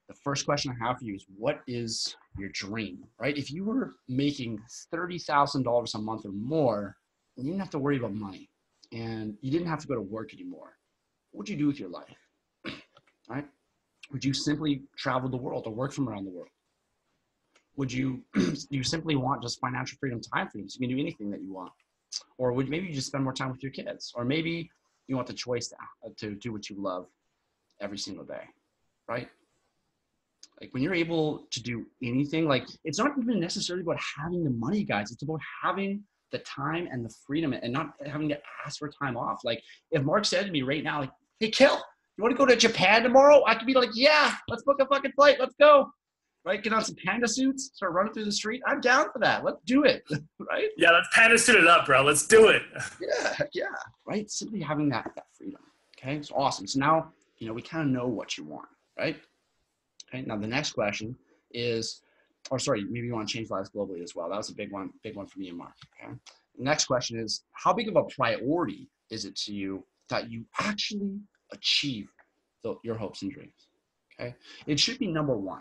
the first question I have for you is, what is your dream, right? If you were making $30,000 a month or more, you didn't have to worry about money and you didn't have to go to work anymore, what would you do with your life, right? Would you simply travel the world or work from around the world? Would you simply want just financial freedom, time freedom, so you can do anything that you want? Or would maybe you just spend more time with your kids? Or maybe you want the choice to do what you love every single day, right? Like when you're able to do anything, like it's not even necessarily about having the money, guys. It's about having the time and the freedom and not having to ask for time off. Like if Mark said to me right now, like, hey, Kill, you want to go to Japan tomorrow? I could be like, yeah, let's book a fucking flight. Let's go. Right? Get on some panda suits, start running through the street. I'm down for that. Let's do it. Right? Yeah, let's panda suit it up, bro. Let's do it. Yeah. Right? Simply having that freedom. Okay. It's awesome. So now, we kind of know what you want, right? Okay. Now the next question is, maybe you want to change lives globally as well. That was a big one for me and Mark. Okay. The next question is, how big of a priority is it to you that you actually achieve your hopes and dreams? Okay. It should be number 1.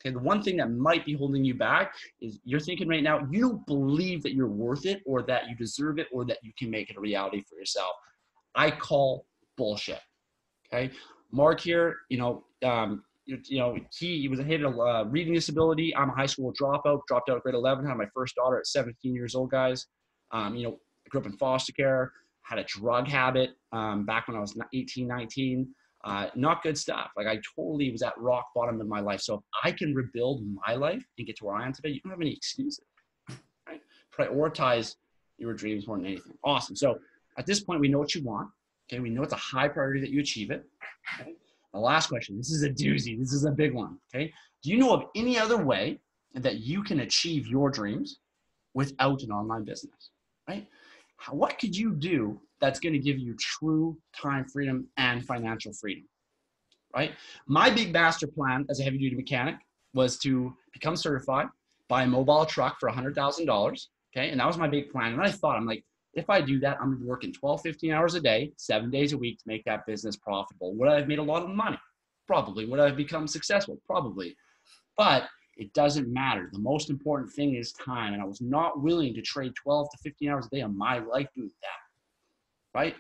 Okay, the one thing that might be holding you back is you're thinking right now, you don't believe that you're worth it or that you deserve it or that you can make it a reality for yourself. I call bullshit. Okay. Mark here, he was hit a reading disability. I'm a high school dropout, dropped out of grade 11, had my first daughter at 17 years old, guys. I grew up in foster care, had a drug habit back when I was 18, 19. Not good stuff. Like I totally was at rock bottom in my life. So if I can rebuild my life and get to where I am today, you don't have any excuses, right? Prioritize your dreams more than anything. Awesome. So at this point, we know what you want. Okay. We know it's a high priority that you achieve it. Okay? The last question, this is a doozy. This is a big one. Okay. Do you know of any other way that you can achieve your dreams without an online business, right? What could you do that's going to give you true time freedom and financial freedom, right? My big master plan as a heavy duty mechanic was to become certified, buy a mobile truck for $100,000. Okay. And that was my big plan. And I thought, I'm like, if I do that, I'm going to be working 12, 15 hours a day, 7 days a week to make that business profitable. Would I have made a lot of money? Probably. Would I have become successful? Probably. But it doesn't matter. The most important thing is time. And I was not willing to trade 12 to 15 hours a day of my life doing that. Right?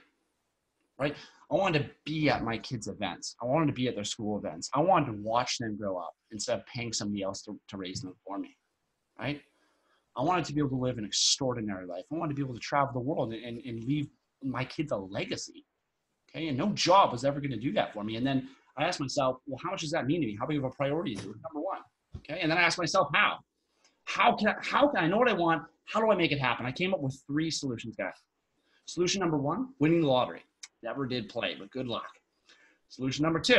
I wanted to be at my kids' events. I wanted to be at their school events. I wanted to watch them grow up instead of paying somebody else to raise them for me. Right? I wanted to be able to live an extraordinary life. I wanted to be able to travel the world and leave my kids a legacy. Okay? And no job was ever going to do that for me. And then I asked myself, well, how much does that mean to me? How big of a priority is it? Number 1. Okay. And then I asked myself, how can I know what I want? How do I make it happen? I came up with 3 solutions, guys. Solution number 1, winning the lottery. Never did play, but good luck. Solution number 2,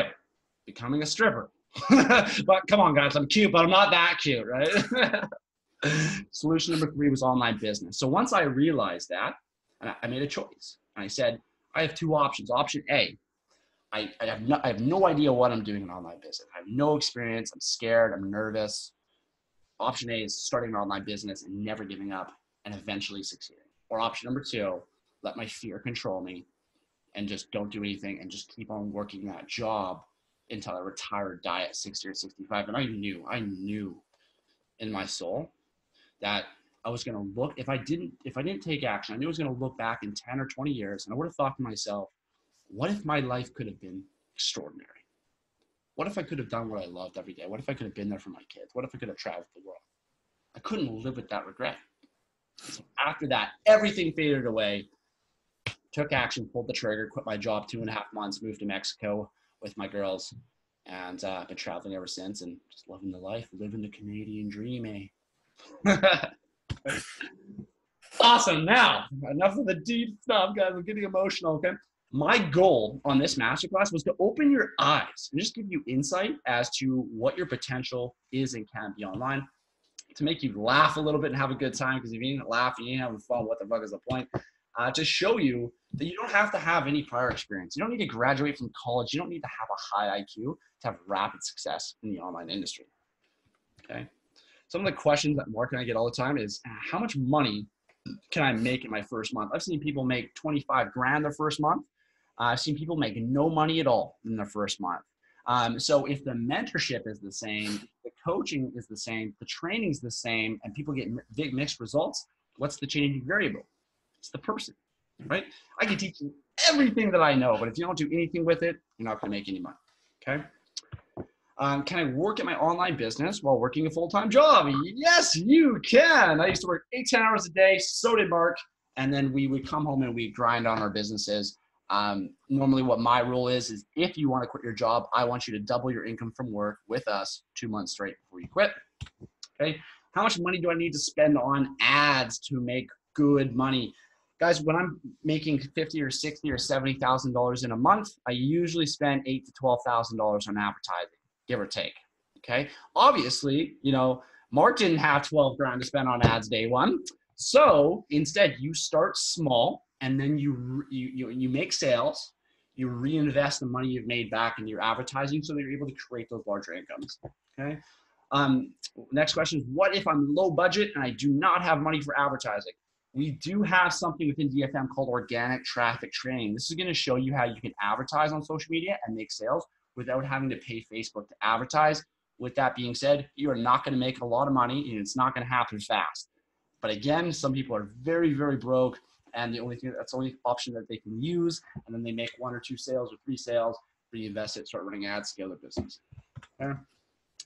becoming a stripper. But come on, guys, I'm cute, but I'm not that cute, right? Solution number 3 was online business. So once I realized that, I made a choice. And I said, I have 2 options. Option A, I have no idea what I'm doing in online business. I have no experience. I'm scared. I'm nervous. Option A is starting an online business and never giving up and eventually succeeding. Or option number 2, let my fear control me and just don't do anything and just keep on working that job until I retire or die at 60 or 65. And I knew in my soul that I was going to look, if I didn't take action, I knew I was going to look back in 10 or 20 years and I would have thought to myself, what if my life could have been extraordinary? What if I could have done what I loved every day? What if I could have been there for my kids? What if I could have traveled the world? I couldn't live with that regret. So after that, everything faded away. Took action, pulled the trigger, quit my job 2.5 months, moved to Mexico with my girls, and I've been traveling ever since and just loving the life, living the Canadian dream, eh? Awesome. Now, enough of the deep stuff, guys. I'm getting emotional, okay? My goal on this masterclass was to open your eyes and just give you insight as to what your potential is and can be online, to make you laugh a little bit and have a good time, because if you ain't laughing, you ain't having fun, what the fuck is the point? To show you that you don't have to have any prior experience. You don't need to graduate from college. You don't need to have a high IQ to have rapid success in the online industry, okay? Some of the questions that Mark and I get all the time is, how much money can I make in my first month? I've seen people make 25 grand their first month. I've seen people make no money at all in their first month. So if the mentorship is the same, the coaching is the same, the training is the same, and people get big mixed results, what's the changing variable? It's the person, right? I can teach you everything that I know, but if you don't do anything with it, you're not going to make any money, okay? Can I work at my online business while working a full-time job? Yes, you can. I used to work 8-10 hours a day. So did Mark. And then we would come home and we'd grind on our businesses. Normally what my rule is if you want to quit your job, I want you to double your income from work with us 2 months straight before you quit. Okay. How much money do I need to spend on ads to make good money? Guys, when I'm making $50,000 or $60,000 or $70,000 in a month, I usually spend $8,000 to $12,000 on advertising, give or take. Okay. Obviously, you know, Mark didn't have 12 grand to spend on ads day one. So instead you start small and then you make sales, you reinvest the money you've made back into your advertising so that you're able to create those larger incomes. Okay. Next question is, what if I'm low budget and I do not have money for advertising? We do have something within DFM called organic traffic training. This is going to show you how you can advertise on social media and make sales without having to pay Facebook to advertise. With that being said, you are not going to make a lot of money and it's not going to happen fast. But again, some people are very, very broke, and that's the only option that they can use. And then they make 1 or 2 sales or 3 sales, reinvest it, start running ads, scale their business. Okay.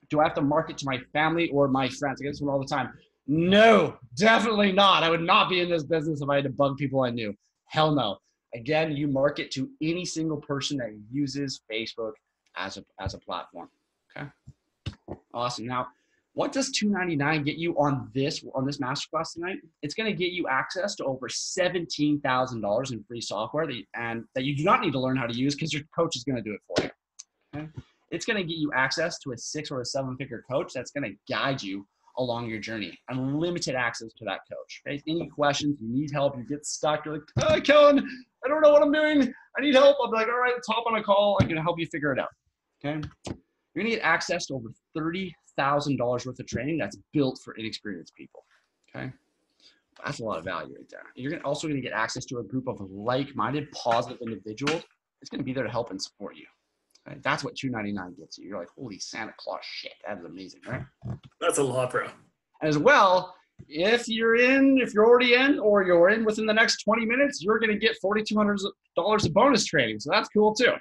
Do I have to market to my family or my friends? I get this one all the time. No, definitely not. I would not be in this business if I had to bug people I knew. Hell no. Again, you market to any single person that uses Facebook as a platform. Okay. Awesome. Now, what does $299 get you on this masterclass tonight? It's going to get you access to over $17,000 in free software that you do not need to learn how to use because your coach is going to do it for you. Okay? It's going to get you access to a 6 or a 7-figure coach that's going to guide you along your journey. Unlimited access to that coach. Okay? Any questions, you need help, you get stuck, you're like, oh, Kellen, I don't know what I'm doing. I need help. I'll be like, all right, let's hop on a call. I'm going to help you figure it out. Okay? You're going to get access to over $30,000 worth of training that's built for inexperienced people. Okay? That's a lot of value right there. You're also going to get access to a group of like-minded, positive individuals. It's going to be there to help and support you. Okay? That's what $299 gets you. You're like, holy Santa Claus shit. That is amazing, right? That's a lot, bro. As well, if you're already in, or you're in within the next 20 minutes, you're going to get $4,200 of bonus training. So that's cool too.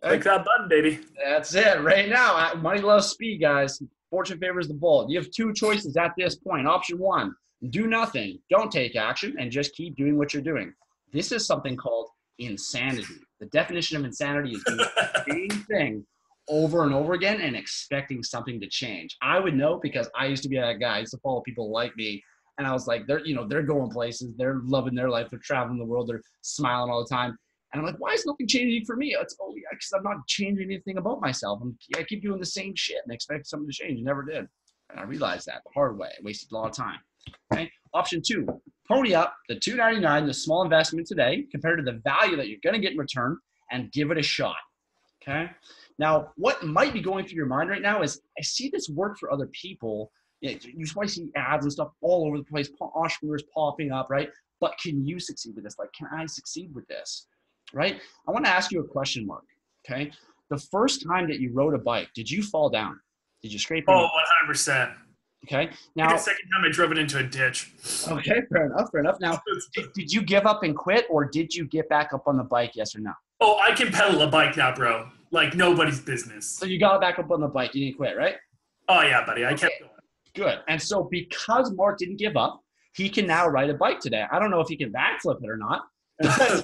Click that button, baby. That's it right now. Money loves speed, guys. Fortune favors the bold. You have 2 choices at this point. Option 1, do nothing. Don't take action and just keep doing what you're doing. This is something called insanity. The definition of insanity is doing the same thing over and over again and expecting something to change. I would know because I used to be that guy. I used to follow people like me. And I was like, they're going places. They're loving their life. They're traveling the world. They're smiling all the time. And I'm like, why is nothing changing for me? It's, oh, yeah, because I'm not changing anything about myself. I keep doing the same shit and expect something to change. Never did. And I realized that the hard way. I wasted a lot of time. Okay. Option 2, pony up the $2.99, the small investment today, compared to the value that you're going to get in return, and give it a shot. Okay. Now, what might be going through your mind right now is, I see this work for other people. You probably see ads and stuff all over the place, entrepreneurs popping up, right? But can you succeed with this? Like, can I succeed with this? Right? I want to ask you a question, Mark. Okay. The first time that you rode a bike, did you fall down? Did you scrape your Oh, 100%. Okay. Now, the second time I drove it into a ditch. Okay, fair enough. Now, did you give up and quit, or did you get back up on the bike? Yes or no? Oh, I can pedal a bike now, bro. Like nobody's business. So you got back up on the bike. You didn't quit, right? Oh, yeah, buddy. I kept going. Good. And so because Mark didn't give up, he can now ride a bike today. I don't know if he can backflip it or not. He can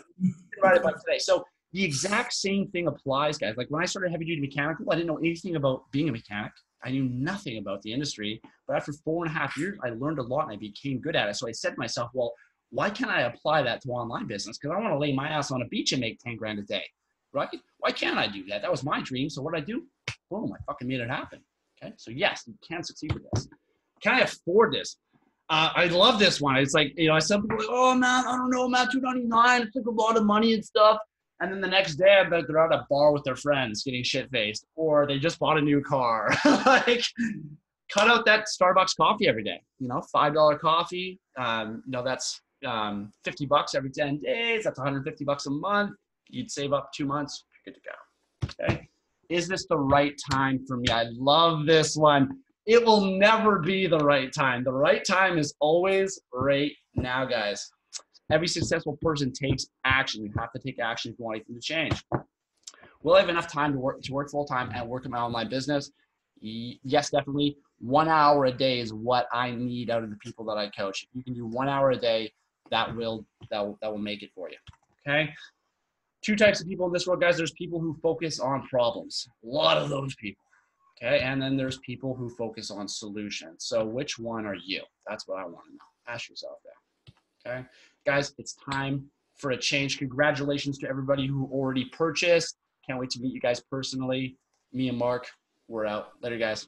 ride a bike today. So the exact same thing applies, guys. Like when I started heavy duty mechanical, I didn't know anything about being a mechanic. I knew nothing about the industry. But after 4.5 years, I learned a lot and I became good at it. So I said to myself, well, why can't I apply that to online business? Because I want to lay my ass on a beach and make 10 grand a day, right? Why can't I do that? That was my dream. So what did I do? Boom, I fucking made it happen. Okay, so yes, you can succeed with this. Can I afford this? I love this one. It's like, some people are like, oh man, I don't know, man, $2.99, it took a lot of money and stuff. And then the next day, I bet they're at a bar with their friends getting shit-faced, or they just bought a new car. Like, cut out that Starbucks coffee every day. $5 coffee. That's $50 every 10 days. That's $150 a month. You'd save up 2 months. You're good to go. Okay. Is this the right time for me? I love this one. It will never be the right time. The right time is always right now, guys. Every successful person takes action. You have to take action if you want anything to change. Will I have enough time to work full-time and work in my online business? Yes, definitely. 1 hour a day is what I need out of the people that I coach. If you can do 1 hour a day, that will make it for you. Okay? 2 types of people in this world, guys. There's people who focus on problems. A lot of those people. Okay? And then there's people who focus on solutions. So which one are you? That's what I want to know. Ask yourself that. Okay? Guys, it's time for a change. Congratulations to everybody who already purchased. Can't wait to meet you guys personally. Me and Mark, we're out. Later, guys.